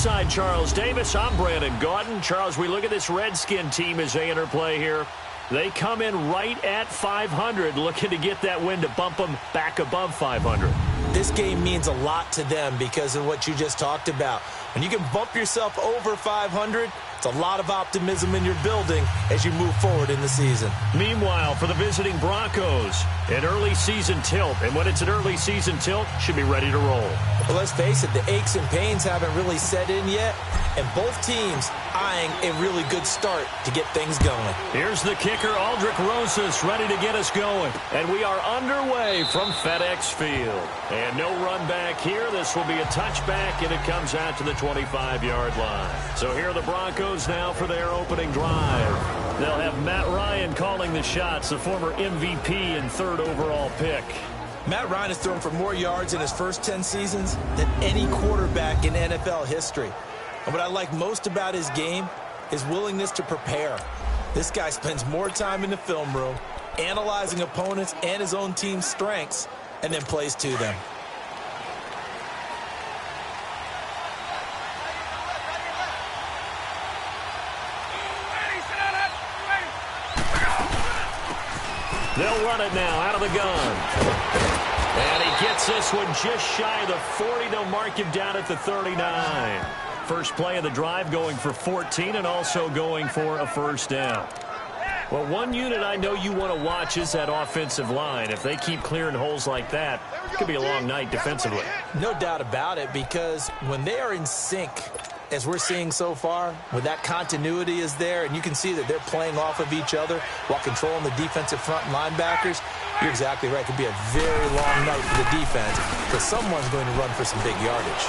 alongside Charles Davis, I'm Brandon Gaudin. Charles, we look at this Redskin team as they enter play here. They come in right at 500, looking to get that win to bump them back above 500. This game means a lot to them because of what you just talked about. When you can bump yourself over 500, it's a lot of optimism in your building as you move forward in the season. Meanwhile, for the visiting Broncos, an early season tilt. And when it's an early season tilt, should be ready to roll. Well, let's face it, the aches and pains haven't really set in yet. And both teams eyeing a really good start to get things going. Here's the kicker, Aldrick Rosas, ready to get us going. And we are underway from FedEx Field. And no run back here. This will be a touchback, and it comes out to the 25-yard line. So here are the Broncos now for their opening drive. They'll have Matt Ryan calling the shots, the former MVP and third overall pick. Matt Ryan has thrown for more yards in his first 10 seasons than any quarterback in NFL history. And what I like most about his game is willingness to prepare. This guy spends more time in the film room, analyzing opponents and his own team's strengths, and then plays to them. They'll run it now out of the gun. And he gets this one just shy of the 40. They'll mark him down at the 39. First play of the drive going for 14 and also going for a first down. Well, one unit I know you want to watch is that offensive line. If they keep clearing holes like that, it could be a long night defensively. No doubt about it, because when they are in sync, as we're seeing so far, when that continuity is there and you can see that they're playing off of each other while controlling the defensive front linebackers, you're exactly right. It could be a very long night for the defense because someone's going to run for some big yardage.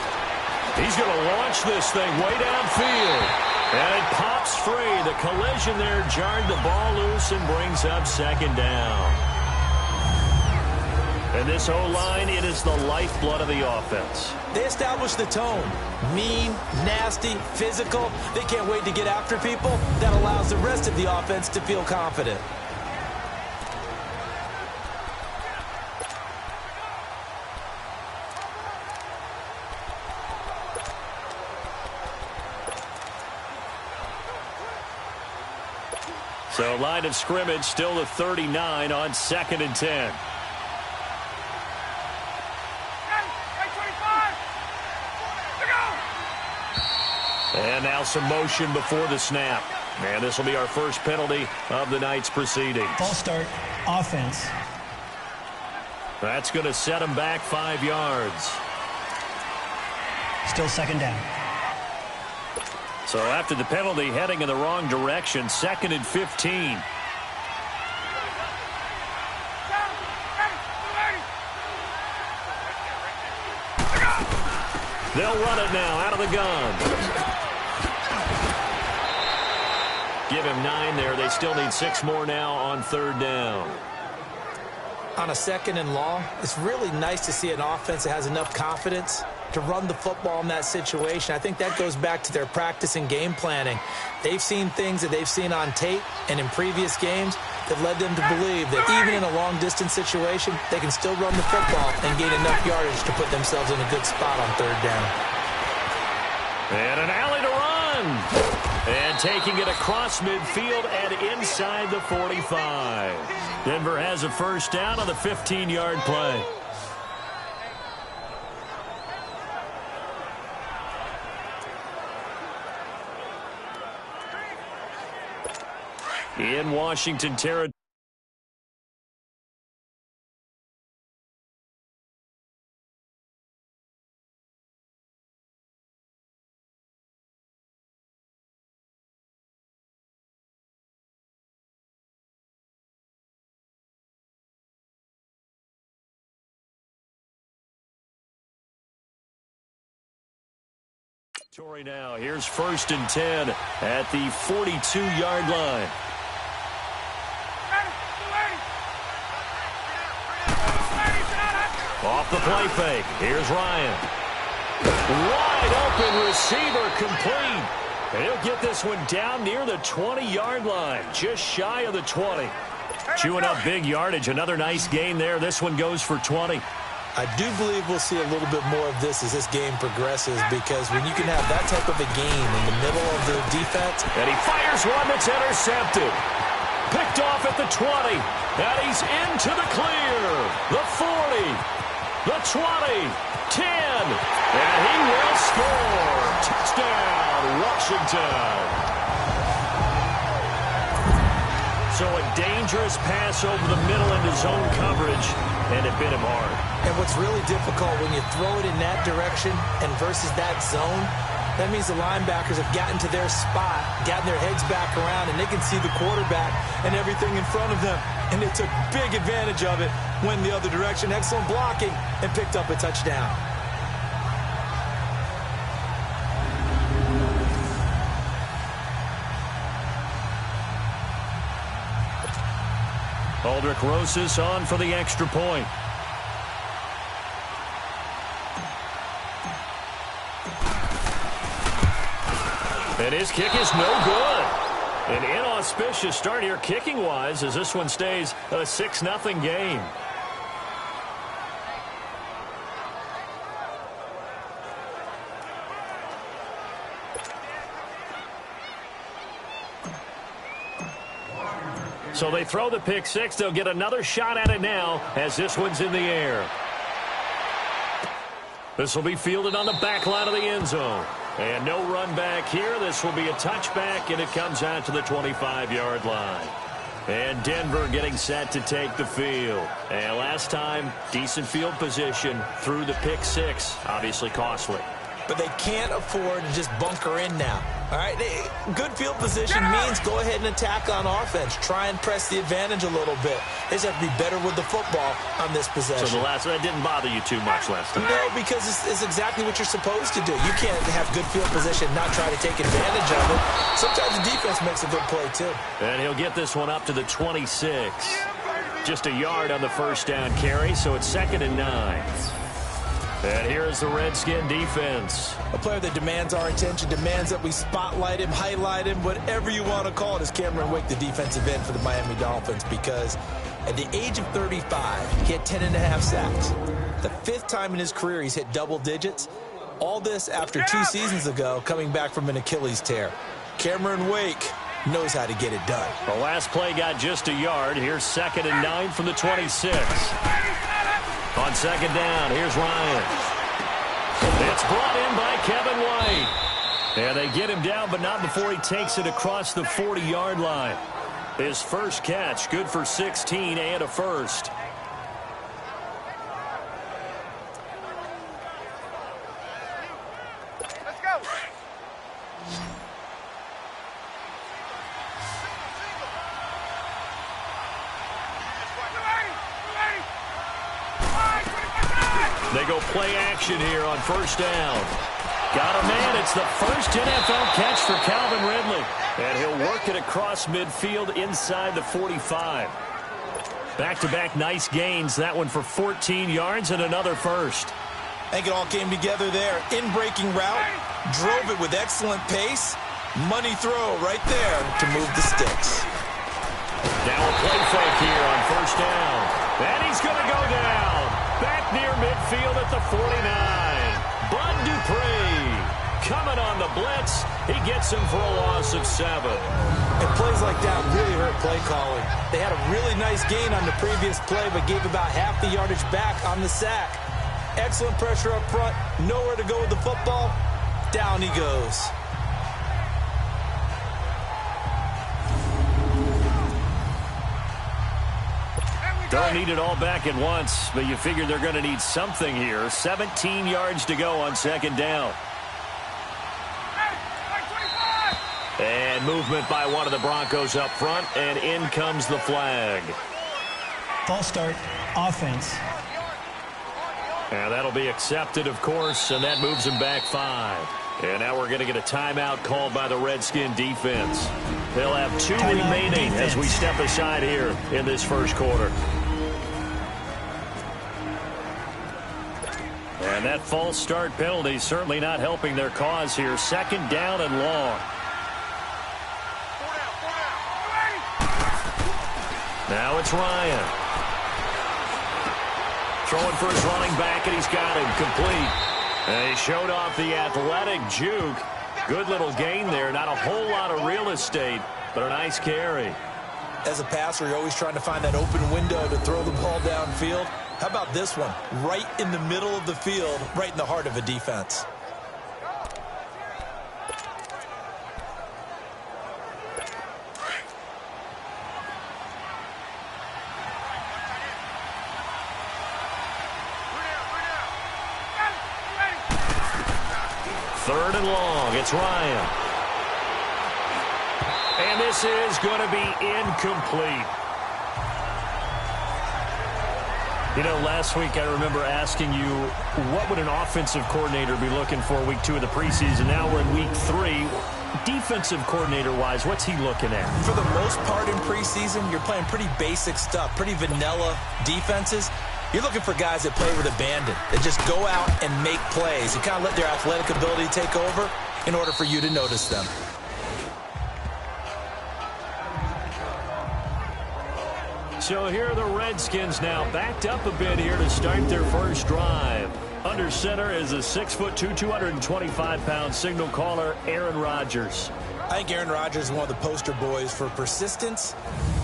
He's going to launch this thing way downfield. And it pops free. The collision there jarred the ball loose and brings up second down. And this O-line, it is the lifeblood of the offense. They establish the tone. Mean, nasty, physical. They can't wait to get after people. That allows the rest of the offense to feel confident. So line of scrimmage still the 39 on 2nd and 10. And now some motion before the snap. And this will be our first penalty of the night's proceedings. Ball start, offense. That's going to set him back 5 yards. Still second down. So after the penalty, heading in the wrong direction, 2nd and 15. They'll run it now out of the gun. Give him 9 there. They still need 6 more now on 3rd down. On a 2nd and long, it's really nice to see an offense that has enough confidence to run the football in that situation. I think that goes back to their practice and game planning. They've seen things that they've seen on tape and in previous games that led them to believe that even in a long-distance situation, they can still run the football and gain enough yardage to put themselves in a good spot on 3rd down. And an alley to run. And taking it across midfield and inside the 45. Denver has a first down on the 15-yard play. In Washington territory. Now, here's 1st and 10 at the 42-yard line. Off the play fake. Here's Ryan. Wide open receiver complete. And he'll get this one down near the 20-yard line, just shy of the 20. Chewing up big yardage. Another nice gain there. This one goes for 20. I do believe we'll see a little bit more of this as this game progresses, because when you can have that type of a game in the middle of the defense. And he fires one that's intercepted. Picked off at the 20. And he's into the clear. The 40. The 20. 10. And he will score. Touchdown, Washington. So a dangerous pass over the middle into zone coverage, and it bit him hard. And what's really difficult when you throw it in that direction and versus that zone, that means the linebackers have gotten to their spot, gotten their heads back around, and they can see the quarterback and everything in front of them. And they took big advantage of it, went the other direction, excellent blocking, and picked up a touchdown. Aldrich Rosas on for the extra point. And his kick is no good. An inauspicious start here kicking-wise as this one stays a 6-0 game. So they throw the pick six. They'll get another shot at it now as this one's in the air. This will be fielded on the back line of the end zone. And no run back here. This will be a touchback, and it comes out to the 25-yard line. And Denver getting set to take the field. And last time, decent field position through the pick six. Obviously costly. But they can't afford to just bunker in now. All right, good field position means go ahead and attack on offense. Try and press the advantage a little bit. They just have to be better with the football on this possession. So that didn't bother you too much last time? No, because it's exactly what you're supposed to do. You can't have good field position, not try to take advantage of it. Sometimes the defense makes a good play, too. And he'll get this one up to the 26. Just a yard on the first down carry, so it's 2nd and 9. And here's the Redskin defense. A player that demands our attention, demands that we spotlight him, highlight him, whatever you want to call it, is Cameron Wake, the defensive end for the Miami Dolphins, because at the age of 35, he had 10.5 sacks. The 5th time in his career he's hit double digits. All this after 2 seasons ago, coming back from an Achilles tear. Cameron Wake knows how to get it done. The last play got just a yard. Here's 2nd and 9 from the 26. On 2nd down, here's Ryan. It's brought in by Kevin White. And they get him down, but not before he takes it across the 40-yard line. His first catch, good for 16 and a first. Let's go. They go play action here on first down. Got a man. It's the first NFL catch for Calvin Ridley. And he'll work it across midfield inside the 45. Back-to-back nice gains. That one for 14 yards and another first. I think it all came together there. In-breaking route. Drove it with excellent pace. Money throw right there to move the sticks. Now a play fake here on first down. And he's going to go down. Back near midfield at the 49. Bud Dupree coming on the blitz. He gets him for a loss of 7. And plays like that really hurt play calling. They had a really nice gain on the previous play, but gave about half the yardage back on the sack. Excellent pressure up front. Nowhere to go with the football. Down he goes. Don't need it all back at once, but you figure they're going to need something here. 17 yards to go on 2nd down. And movement by one of the Broncos up front, and in comes the flag. False start, offense. And that'll be accepted, of course, and that moves him back 5. And now we're going to get a timeout called by the Redskin defense. They'll have 2 remaining as we step aside here in this first quarter. And that false start penalty certainly not helping their cause here. 2nd down and long. Now it's Ryan. throwing for his running back, and he's got him complete. And he showed off the athletic juke. Good little gain there. Not a whole lot of real estate, but a nice carry. As a passer, you're always trying to find that open window to throw the ball downfield. How about this one? Right in the middle of the field, right in the heart of a defense. Third and long. It's Ryan. And this is going to be incomplete. You know, last week I remember asking you, what would an offensive coordinator be looking for week 2 of the preseason? Now we're in week 3. Defensive coordinator-wise, what's he looking at? For the most part in preseason, you're playing pretty basic stuff, pretty vanilla defenses. You're looking for guys that play with abandon, that just go out and make plays. You kind of let their athletic ability take over in order for you to notice them. So here are the Redskins now, backed up a bit here to start their first drive. Under center is a 6'2", 225-pound signal caller, Aaron Rodgers. I think Aaron Rodgers is one of the poster boys for persistence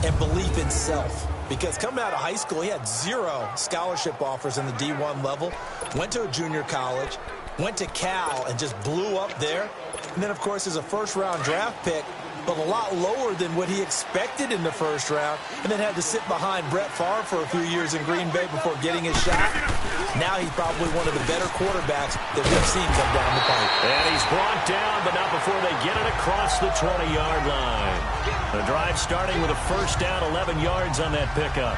and belief in self. Because coming out of high school, he had 0 scholarship offers in the D1 level, went to a junior college, went to Cal and just blew up there. And then, of course, as a first-round draft pick, but a lot lower than what he expected in the first round, and then had to sit behind Brett Favre for a few years in Green Bay before getting his shot. Now he's probably one of the better quarterbacks that we've seen come down the pipe. And he's brought down, but not before they get it across the 20-yard line. The drive starting with a first down, 11 yards on that pickup.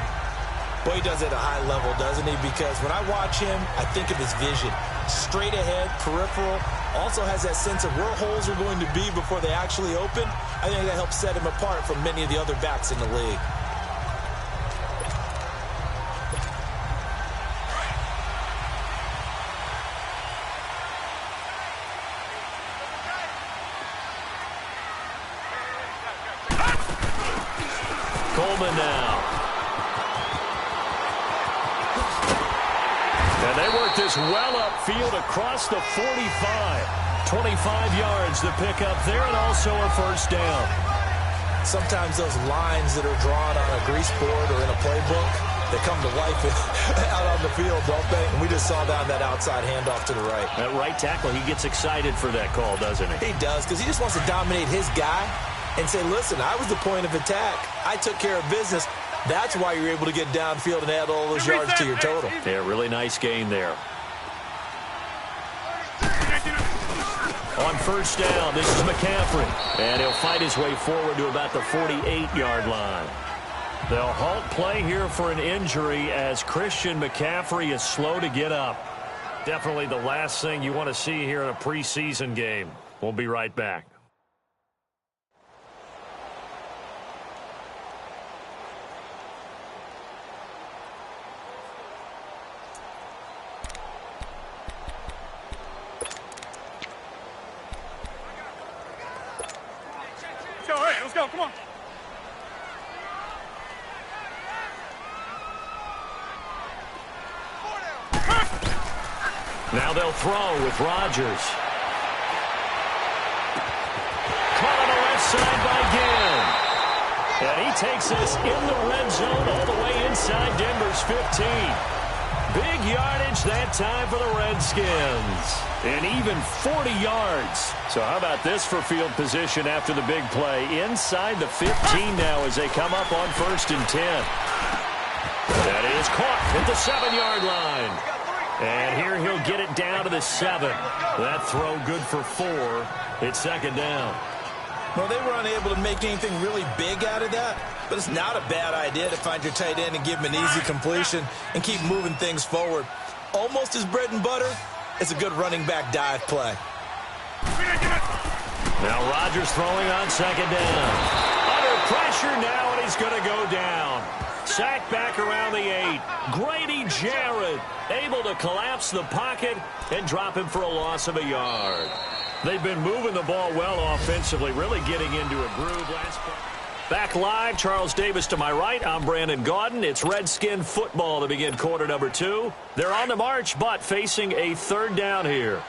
Boy, he does it at a high level, doesn't he? Because when I watch him, I think of his vision. Straight ahead, peripheral, also has that sense of where holes are going to be before they actually open. I think that helps set him apart from many of the other backs in the league. Coleman now. And they work this well upfield across the 45. 25 yards to pick up there, and also a first down. Sometimes those lines that are drawn on a grease board or in a playbook, they come to life out on the field, don't they? And we just saw that outside handoff to the right. That right tackle, he gets excited for that call, doesn't he? He does, because he just wants to dominate his guy and say, listen, I was the point of attack. I took care of business. That's why you're able to get downfield and add all those yards to your total. Yeah, really nice gain there. On first down, this is McCaffrey. And he'll fight his way forward to about the 48-yard line. They'll halt play here for an injury as Christian McCaffrey is slow to get up. Definitely the last thing you want to see here in a preseason game. We'll be right back. Let's go, come on. Now they'll throw with Rodgers. Caught on the left side by Ginn. And he takes us in the red zone all the way inside Denver's 15. Big yardage that time for the Redskins. And even 40 yards. So how about this for field position after the big play? Inside the 15 now as they come up on 1st and 10. That is caught at the 7-yard line. And here he'll get it down to the 7. That throw good for 4. It's 2nd down. Well, they were unable to make anything really big out of that, but it's not a bad idea to find your tight end and give him an easy completion and keep moving things forward. Almost his bread and butter. It's a good running back dive play. Now Rodgers throwing on 2nd down. Under pressure now, and he's going to go down. Sacked back around the 8. Grady Jarrett able to collapse the pocket and drop him for a loss of a yard. They've been moving the ball well offensively, really getting into a groove last play. Back live, Charles Davis to my right. I'm Brandon Gaudin. It's Redskin football to begin quarter number 2. They're on the march, but facing a third down here.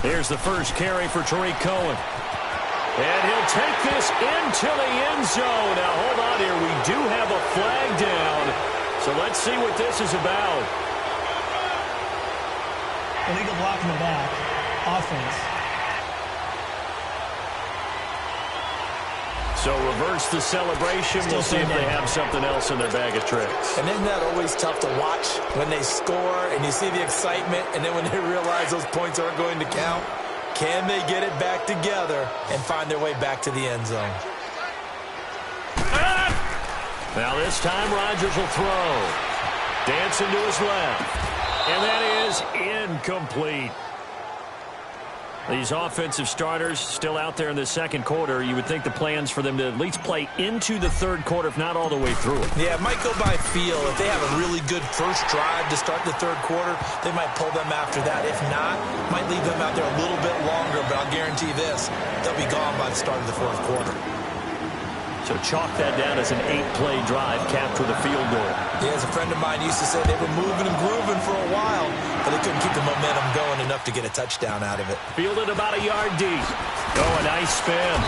Here's the first carry for Tariq Cohen. And he'll take this into the end zone. Now, hold on here. We do have a flag down. So let's see what this is about. Illegal block in the back. Offense. So reverse the celebration. We'll see if they have something else in their bag of tricks. And isn't that always tough to watch when they score and you see the excitement, and then when they realize those points aren't going to count? Can they get it back together and find their way back to the end zone? Now this time Rodgers will throw. Dancing to his left. And that is incomplete. These offensive starters still out there in the second quarter. You would think the plans for them to at least play into the third quarter, if not all the way through it. Yeah, it might go by feel. If they have a really good first drive to start the third quarter, they might pull them after that. If not, might leave them out there a little bit longer, but I'll guarantee this, they'll be gone by the start of the fourth quarter. So chalk that down as an 8-play drive capped with a field goal. Yeah, as a friend of mine used to say, they were moving and grooving for a while, but they couldn't keep the momentum going enough to get a touchdown out of it. Fielded about a yard deep. Oh, a nice spin.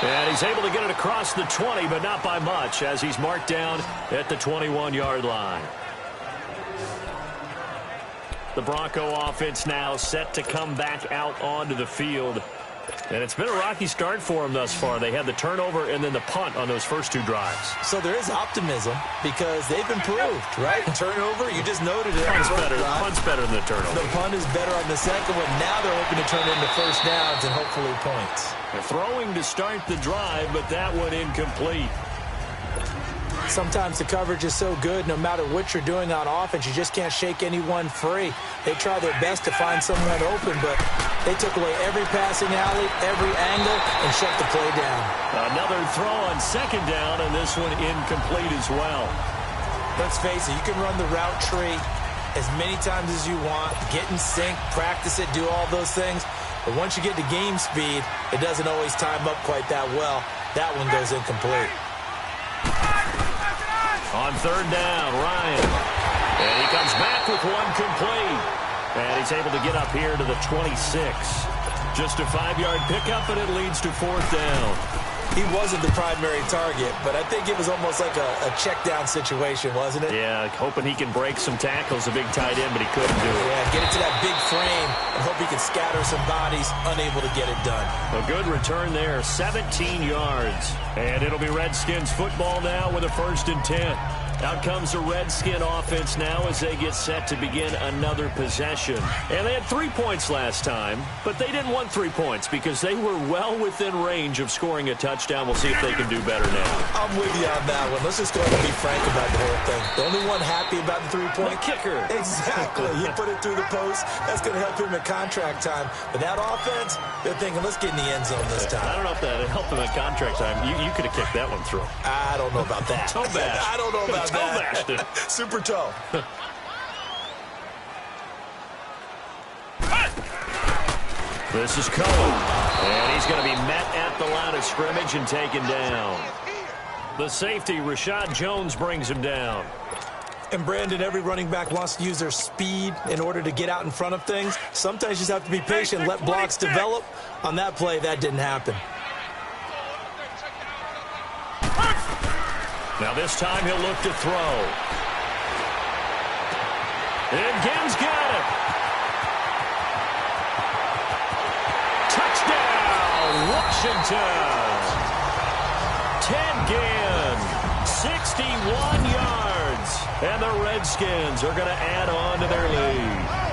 And he's able to get it across the 20, but not by much, as he's marked down at the 21-yard line. The Bronco offense now set to come back out onto the field. And it's been a rocky start for them thus far. They had the turnover and then the punt on those first two drives. So there is optimism because they've improved, right? Turnover, you just noted it. Punt's better than the turnover. The punt is better on the second one. Now they're hoping to turn into first downs and hopefully points. They're throwing to start the drive, but that one incomplete. Sometimes the coverage is so good, no matter what you're doing on offense, you just can't shake anyone free. They try their best to find someone open, but they took away every passing alley, every angle, and shut the play down. Another throw on second down, and this one incomplete as well. Let's face it, you can run the route tree as many times as you want, get in sync, practice it, do all those things. But once you get to game speed, it doesn't always time up quite that well. That one goes incomplete. On third down, Ryan. And he comes back with one complete. And he's able to get up here to the 26. Just a 5-yard pickup, and it leads to fourth down. He wasn't the primary target, but I think it was almost like a check down situation, wasn't it? Yeah, hoping he can break some tackles, a big tight end, but he couldn't do it. Yeah, get it to that big frame and hope he can scatter some bodies, unable to get it done. A good return there, 17 yards. And it'll be Redskins football now with a 1st and 10. Out comes the Redskin offense now as they get set to begin another possession. And they had 3 points last time, but they didn't want 3 points because they were well within range of scoring a touchdown. We'll see if they can do better now. I'm with you on that one. Let's just go ahead and be frank about the whole thing. The only one happy about the 3-point kicker. Exactly. He put it through the post. That's going to help him at contract time. But that offense, they're thinking, let's get in the end zone this time. I don't know if that helped him at contract time. You could have kicked that one through. I don't know about that. Toe bash. I don't know about toe that. Bashed it. Super toe. This is Cohen. And he's going to be met at the line of scrimmage and taken down. The safety, Rashad Jones, brings him down. And Brandon, every running back wants to use their speed in order to get out in front of things. Sometimes you just have to be patient, let blocks develop. On that play, that didn't happen. Now this time he'll look to throw. And Ginn's got it. Touchdown, Washington. Ted Ginn, 61 yards. And the Redskins are going to add on to their lead.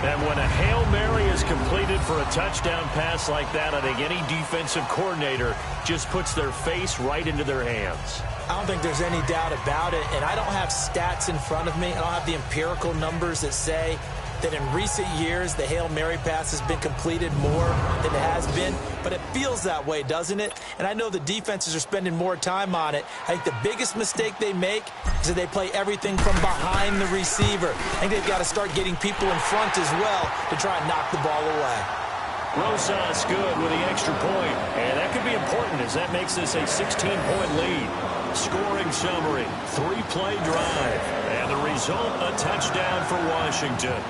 And when a Hail Mary is completed for a touchdown pass like that, I think any defensive coordinator just puts their face right into their hands. I don't think there's any doubt about it, and I don't have stats in front of me. I don't have the empirical numbers that say that in recent years, the Hail Mary pass has been completed more than it has been, but it feels that way, doesn't it? And I know the defenses are spending more time on it. I think the biggest mistake they make is that they play everything from behind the receiver. I think they've got to start getting people in front as well to try and knock the ball away. Rosas good with the extra point, and that could be important as that makes this a 16-point lead. Scoring summary, 3-play drive, and the result, a touchdown for Washington.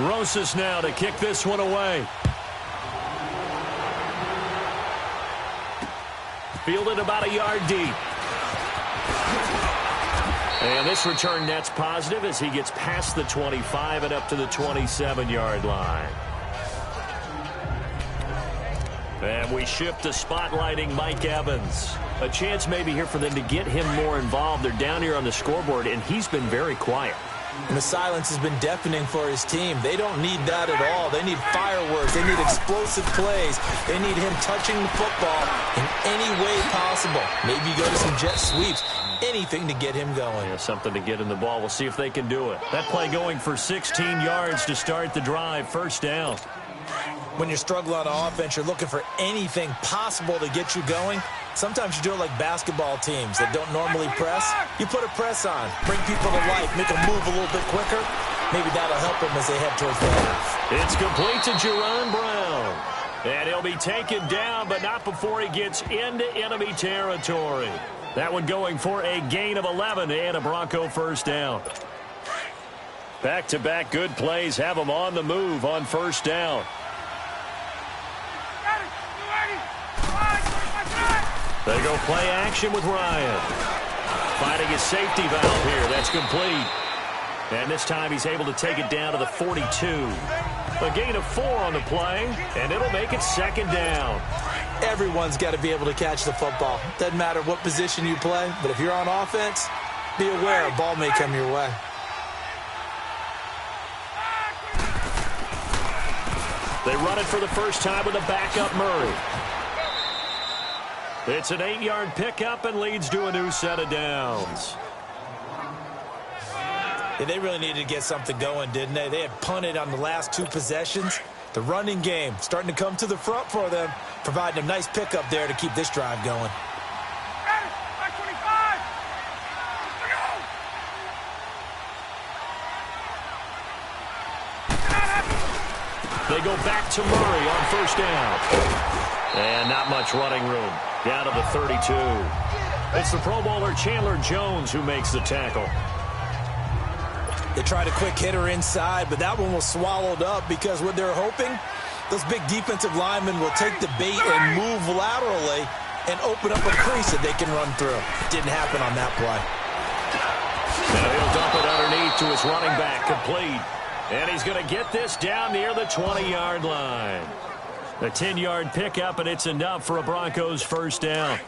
Rosas now to kick this one away. Fielded about a yard deep. And this return net's positive as he gets past the 25 and up to the 27-yard line. And we shift to spotlighting Mike Evans. A chance maybe here for them to get him more involved. They're down here on the scoreboard, and he's been very quiet. And the silence has been deafening for his team. They don't need that at all. They need fireworks. They need explosive plays. They need him touching the football in any way possible. Maybe go to some jet sweeps. Anything to get him going. Yeah, something to get in the ball. We'll see if they can do it. That play going for 16 yards to start the drive. First down. When you're struggling on offense, you're looking for anything possible to get you going. Sometimes you do it like basketball teams that don't normally press. You put a press on, bring people to life, make them move a little bit quicker. Maybe that'll help them as they head towards the half. It's complete to Jerron Brown. And he'll be taken down, but not before he gets into enemy territory. That one going for a gain of 11 and a Bronco first down. Back-to-back good plays have them on the move on first down. They go play action with Ryan. Finding his safety valve here. That's complete. And this time he's able to take it down to the 42. A gain of 4 on the play, and it'll make it second down. Everyone's got to be able to catch the football. Doesn't matter what position you play, but if you're on offense, be aware a ball may come your way. They run it for the first time with a backup Murray. It's an 8-yard pickup and leads to a new set of downs. Yeah, they really needed to get something going, didn't they? They had punted on the last 2 possessions. The running game starting to come to the front for them, providing a nice pickup there to keep this drive going. They go back to Murray on first down. And not much running room. Down to the 32. It's the Pro Bowler Chandler Jones who makes the tackle. They tried a quick hitter inside, but that one was swallowed up because what they're hoping, those big defensive linemen will take the bait and move laterally and open up a crease that they can run through. Didn't happen on that play. Now he'll dump it underneath to his running back, complete. And he's going to get this down near the 20-yard line. A 10-yard pickup, and it's enough for a Broncos first down.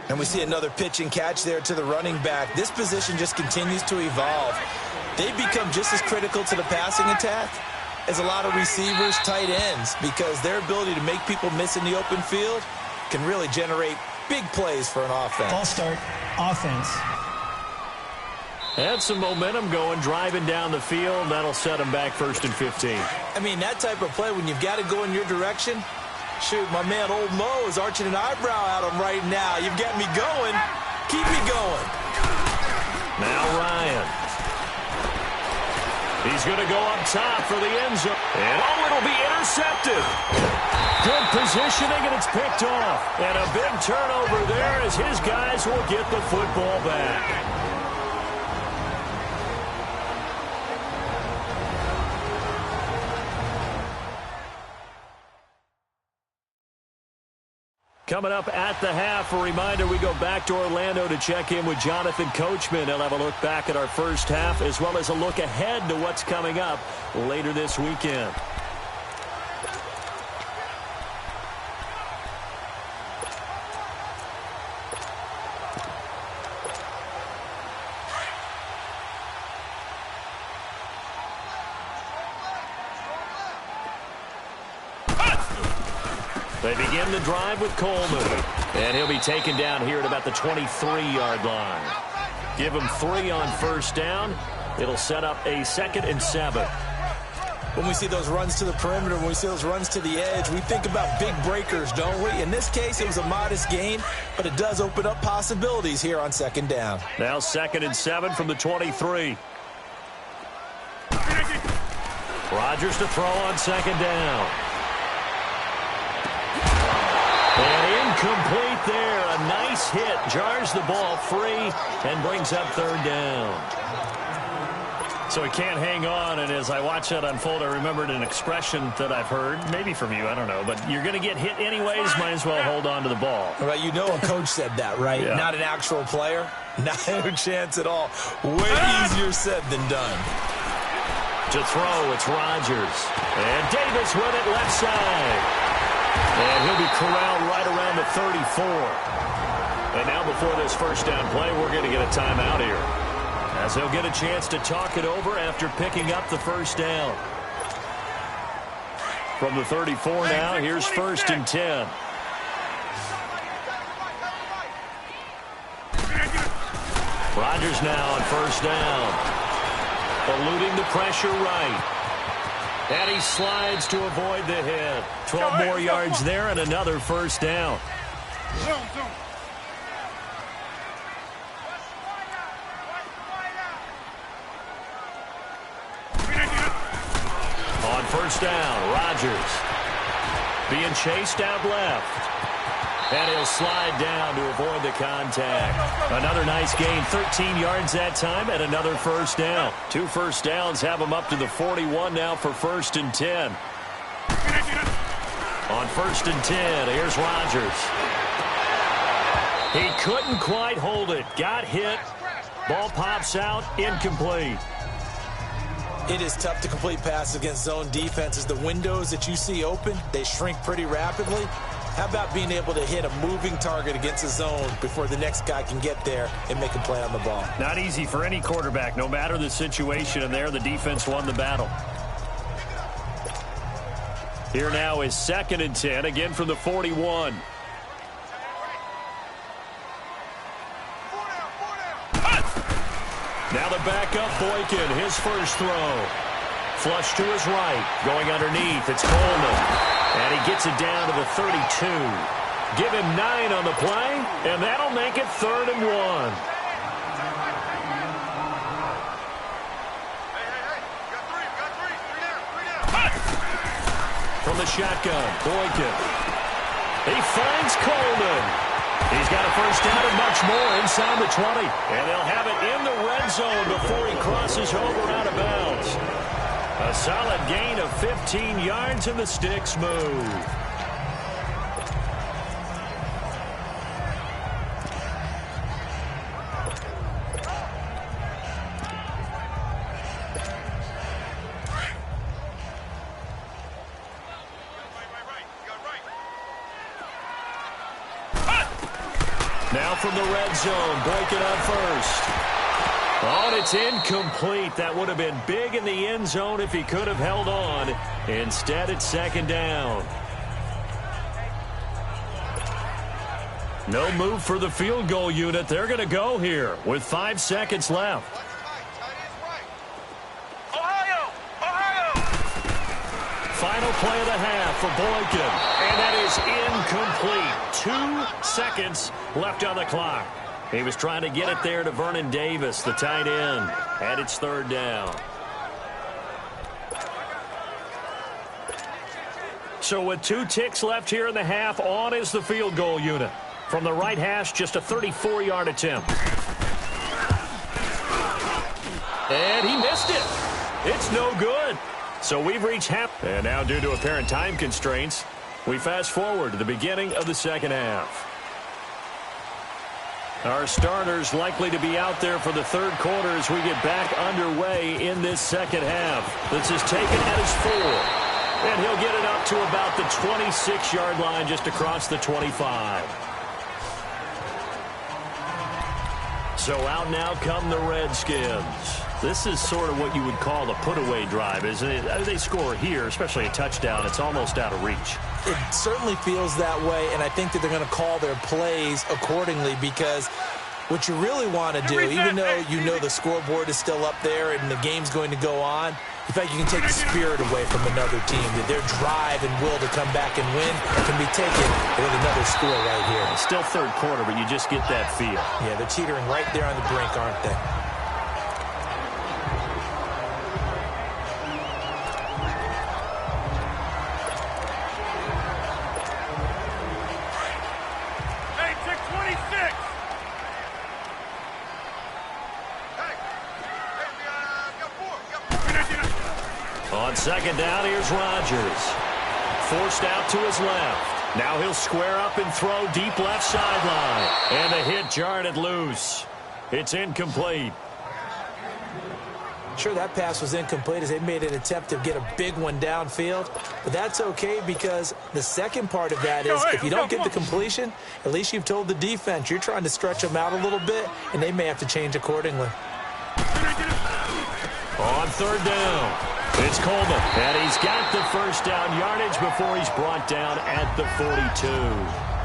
And we see another pitch and catch there to the running back. This position just continues to evolve. They've become just as critical to the passing attack as a lot of receivers, tight ends, because their ability to make people miss in the open field can really generate big plays for an offense. Ball start, offense. Had some momentum going, driving down the field. That'll set him back first and 15. I mean, that type of play, when you've got to go in your direction, shoot, my man Old Mo is arching an eyebrow at him right now. You've got me going. Keep me going. Now Ryan. He's going to go up top for the end zone. And it'll be intercepted. Good positioning, and it's picked off. And a big turnover there as his guys will get the football back. Coming up at the half, a reminder, we go back to Orlando to check in with Jonathan Coachman. He'll have a look back at our first half as well as a look ahead to what's coming up later this weekend. They begin the drive with Coleman. And he'll be taken down here at about the 23-yard line. Give him 3 on first down. It'll set up a 2nd and 7. When we see those runs to the perimeter, when we see those runs to the edge, we think about big breakers, don't we? In this case, it was a modest gain, but it does open up possibilities here on 2nd down. Now 2nd and 7 from the 23. Rodgers to throw on 2nd down. And incomplete there. A nice hit. Jars the ball free and brings up 3rd down. So he can't hang on, and as I watch that unfold, I remembered an expression that I've heard, maybe from you, I don't know, but you're going to get hit anyways, might as well hold on to the ball. Right, you know a coach said that, right? Yeah. Not an actual player. Not a chance at all. Way easier said than done. To throw, it's Rodgers. And Davis with it left side. And he'll be corralled right around the 34. And now before this first down play, we're going to get a timeout here, as he'll get a chance to talk it over after picking up the first down. From the 34 now, here's 1st and 10. Rodgers now on first down. Eluding the pressure right. And he slides to avoid the hit. 12 more yards there and another first down. Zoom. On first down, Rodgers being chased out left. And he'll slide down to avoid the contact. Another nice gain, 13 yards that time, and another first down. 2 first downs have him up to the 41 now for 1st and 10. On 1st and 10, here's Rodgers. He couldn't quite hold it. Got hit. Ball pops out, incomplete. It is tough to complete passes against zone defenses. The windows that you see open, they shrink pretty rapidly. How about being able to hit a moving target against a zone before the next guy can get there and make a play on the ball? Not easy for any quarterback, no matter the situation, and there the defense won the battle. Here now is 2nd and 10, again from the 41. Now the backup, Boykin, his first throw. Flush to his right, going underneath, it's Coleman. And he gets it down to the 32. Give him 9 on the play, and that'll make it 3rd and 1. From the shotgun, Boykin. He finds Coleman. He's got a first down and much more inside the 20. And they'll have it in the red zone before he crosses over out of bounds. A solid gain of 15 yards, and the sticks move. Now from the red zone, Boykin on first. Oh, and it's incomplete. That would have been big in the end zone if he could have held on. Instead, it's 2nd down. No move for the field goal unit. They're going to go here with 5 seconds left. Ohio! Final play of the half for Boykin. And that is incomplete. 2 seconds left on the clock. He was trying to get it there to Vernon Davis, the tight end. And it's 3rd down. So with 2 ticks left here in the half, on is the field goal unit. From the right hash, just a 34-yard attempt. And he missed it. It's no good. So we've reached half. And now, due to apparent time constraints, we fast forward to the beginning of the second half. Our starters likely to be out there for the 3rd quarter as we get back underway in this second half. This is taken at his 4. And he'll get it up to about the 26-yard line, just across the 25. So out now come the Redskins. This is sort of what you would call a put-away drive, isn't it? They score here, especially a touchdown. It's almost out of reach. It certainly feels that way, and I think that they're going to call their plays accordingly because what you really want to do, even though you know the scoreboard is still up there and the game's going to go on, in fact, you can take the spirit away from another team. That their drive and will to come back and win can be taken with another score right here. It's still third quarter, but you just get that feel. Yeah, they're teetering right there on the brink, aren't they? On second down, here's Rodgers. Forced out to his left. Now he'll square up and throw deep left sideline. And the hit jarred it loose. It's incomplete. Sure, that pass was incomplete as they made an attempt to get a big one downfield. But that's okay because the second part of that is if you don't get the completion, at least you've told the defense you're trying to stretch them out a little bit, and they may have to change accordingly. On third down. It's Coleman, and he's got the first down yardage before he's brought down at the 42.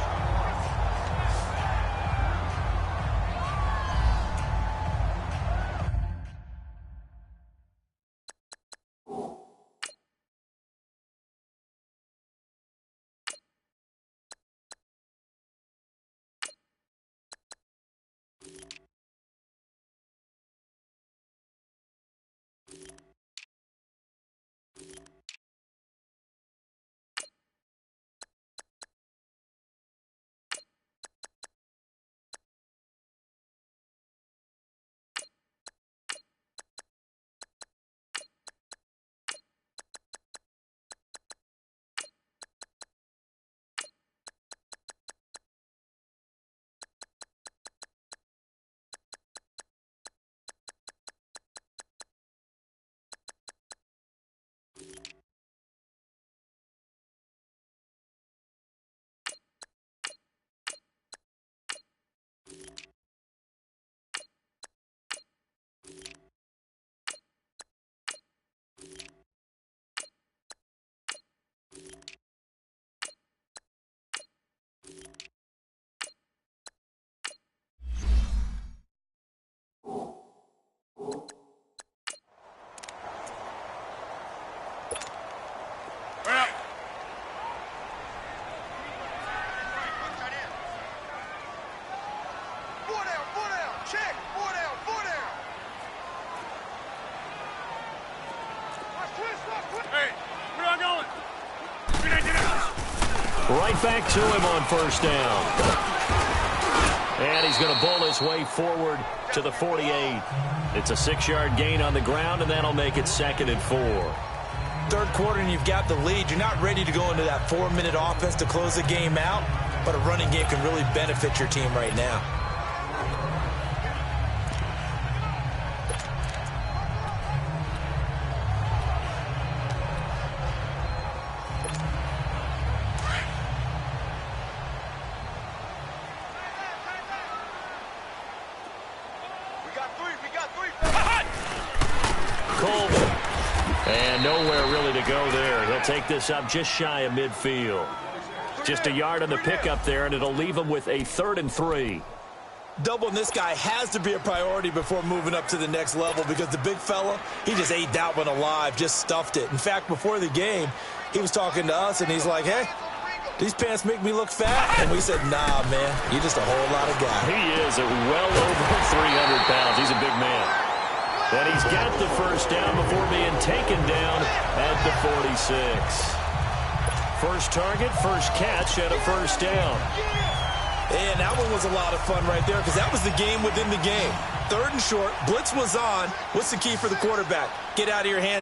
Right back to him on first down. And he's going to bowl his way forward to the 48. It's a 6-yard gain on the ground, and that'll make it 2nd and 4. Third quarter, and you've got the lead. You're not ready to go into that 4-minute offense to close the game out, but a running game can really benefit your team right now. Take this up just shy of midfield. Just a yard on the pickup there, and it'll leave him with a 3rd and 3. Doubling this guy has to be a priority before moving up to the next level because the big fella, he just ate that one alive, just stuffed it. In fact, before the game, he was talking to us, and he's like, hey, these pants make me look fat. And we said, nah, man, you're just a whole lot of guy. He is at well over 300 pounds. He's a big man. And he's got the first down before being taken down at the 46. First target, first catch, and a first down. And that one was a lot of fun right there because that was the game within the game. 3rd and short, blitz was on. What's the key for the quarterback? Get out of your hands.